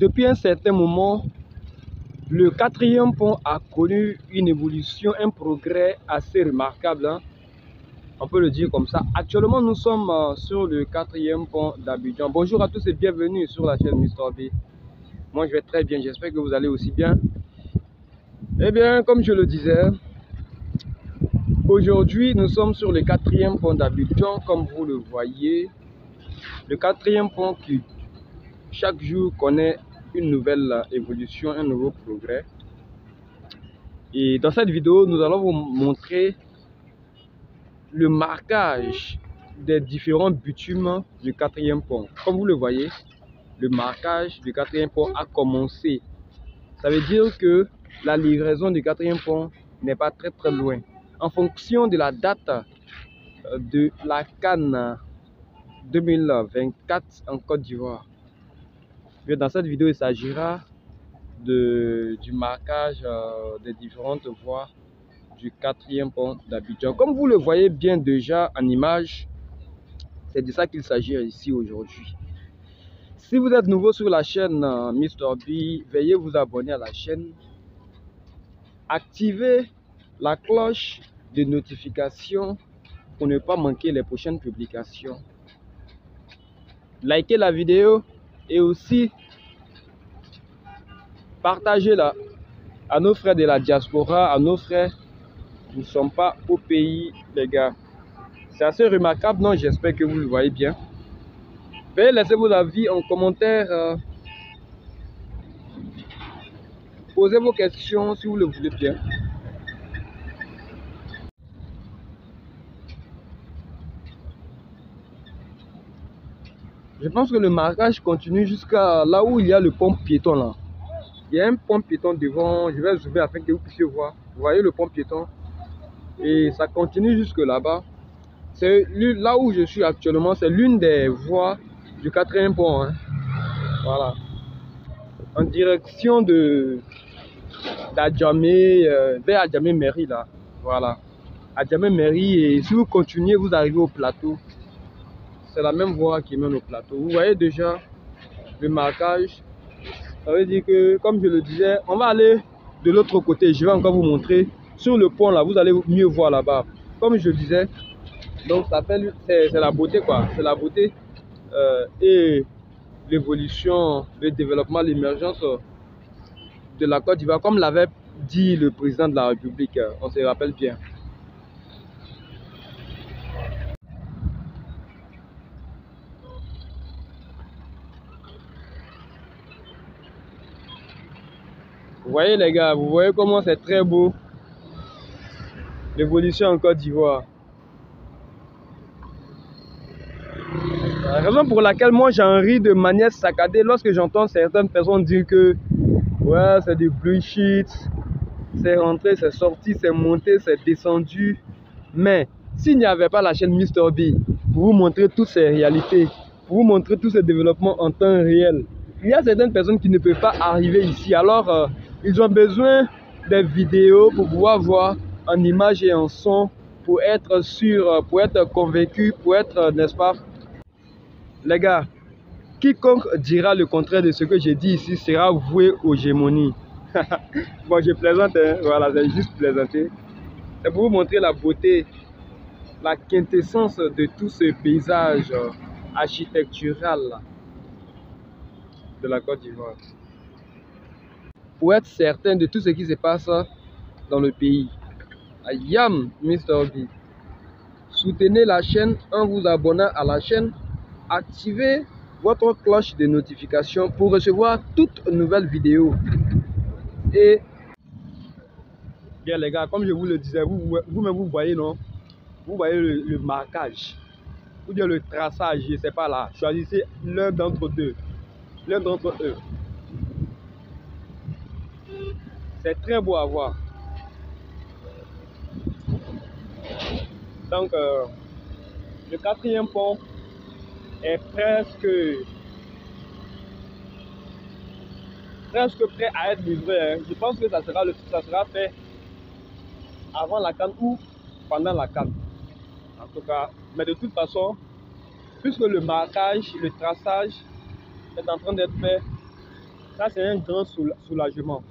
depuis un certain moment, le quatrième pont a connu une évolution, un progrès assez remarquable, hein. On peut le dire comme ça. Actuellement, nous sommes sur le quatrième pont d'Abidjan. Bonjour à tous et bienvenue sur la chaîne Mr B. Moi, je vais très bien. J'espère que vous allez aussi bien. Eh bien, comme je le disais, aujourd'hui, nous sommes sur le quatrième pont d'Abidjan, comme vous le voyez. Le quatrième pont qui, chaque jour, connaît une nouvelle évolution, un nouveau progrès. Et dans cette vidéo, nous allons vous montrer le marquage des différents bitumes du quatrième pont. Comme vous le voyez, le marquage du quatrième pont a commencé. Ça veut dire que la livraison du quatrième pont n'est pas très loin. En fonction de la date de la CAN 2024 en Côte d'Ivoire. Dans cette vidéo, il s'agira du marquage des différentes voies du quatrième pont d'Abidjan. Comme vous le voyez bien déjà en image, c'est de ça qu'il s'agit ici aujourd'hui. Si vous êtes nouveau sur la chaîne Mr B, veuillez vous abonner à la chaîne. Activez la cloche de notification pour ne pas manquer les prochaines publications. Likez la vidéo et aussi partagez-la à nos frères de la diaspora, à nos frères qui ne sont pas au pays, les gars. C'est assez remarquable, non? J'espère que vous le voyez bien. Veuillez laisser vos avis en commentaire. Posez vos questions si vous le voulez bien. Je pense que le marquage continue jusqu'à là où il y a le pont piéton là. Il y a un pont piéton devant, je vais zoomer afin que vous puissiez voir. Vous voyez le pont piéton? Et ça continue jusque là-bas. C'est là où je suis actuellement, c'est l'une des voies du quatrième pont, hein. Voilà. En direction d'Adjamé, vers Adjamé Mairie là. Voilà. Adjamé Mairie, et si vous continuez, vous arrivez au plateau. C'est la même voie qui mène au plateau. Vous voyez déjà le marquage. Ça veut dire que, comme je le disais, on va aller de l'autre côté. Je vais encore vous montrer. Sur le pont là, vous allez mieux voir là-bas. Comme je disais, donc ça fait, c'est la beauté quoi. C'est la beauté et l'évolution, le développement, l'émergence de la Côte d'Ivoire, comme l'avait dit le président de la République. On se rappelle bien. Vous voyez les gars, vous voyez comment c'est très beau. L'évolution en Côte d'Ivoire. La raison pour laquelle moi j'en ris de manière saccadée lorsque j'entends certaines personnes dire que ouais, c'est du bullshit, c'est rentré, c'est sorti, c'est monté, c'est descendu. Mais s'il n'y avait pas la chaîne Mr B pour vous montrer toutes ces réalités, pour vous montrer tous ces développements en temps réel, il y a certaines personnes qui ne peuvent pas arriver ici. Alors ils ont besoin des vidéos pour pouvoir voir en image et en son, pour être sûr, pour être convaincu, pour être, n'est-ce pas? Les gars, quiconque dira le contraire de ce que j'ai dit ici sera voué aux gémonies. Bon, je plaisante, hein? Voilà, j'ai juste plaisanté. C'est pour vous montrer la beauté, la quintessence de tout ce paysage architectural de la Côte d'Ivoire. Pour être certain de tout ce qui se passe dans le pays. Yam Mr B. Soutenez la chaîne en vous abonnant à la chaîne. Activez votre cloche de notification pour recevoir toutes nouvelles vidéos. Et bien les gars, comme je vous le disais, vous-même vous voyez, non? Vous voyez le marquage, ou bien le traçage, je ne sais pas là. Choisissez l'un d'entre deux. L'un d'entre eux. C'est très beau à voir. Donc, le quatrième pont est presque prêt à être livré, hein. Je pense que ça sera fait avant la CAN ou pendant la CAN. En tout cas, mais de toute façon, puisque le marquage, le traçage est en train d'être fait, Ça, c'est un grand soulagement.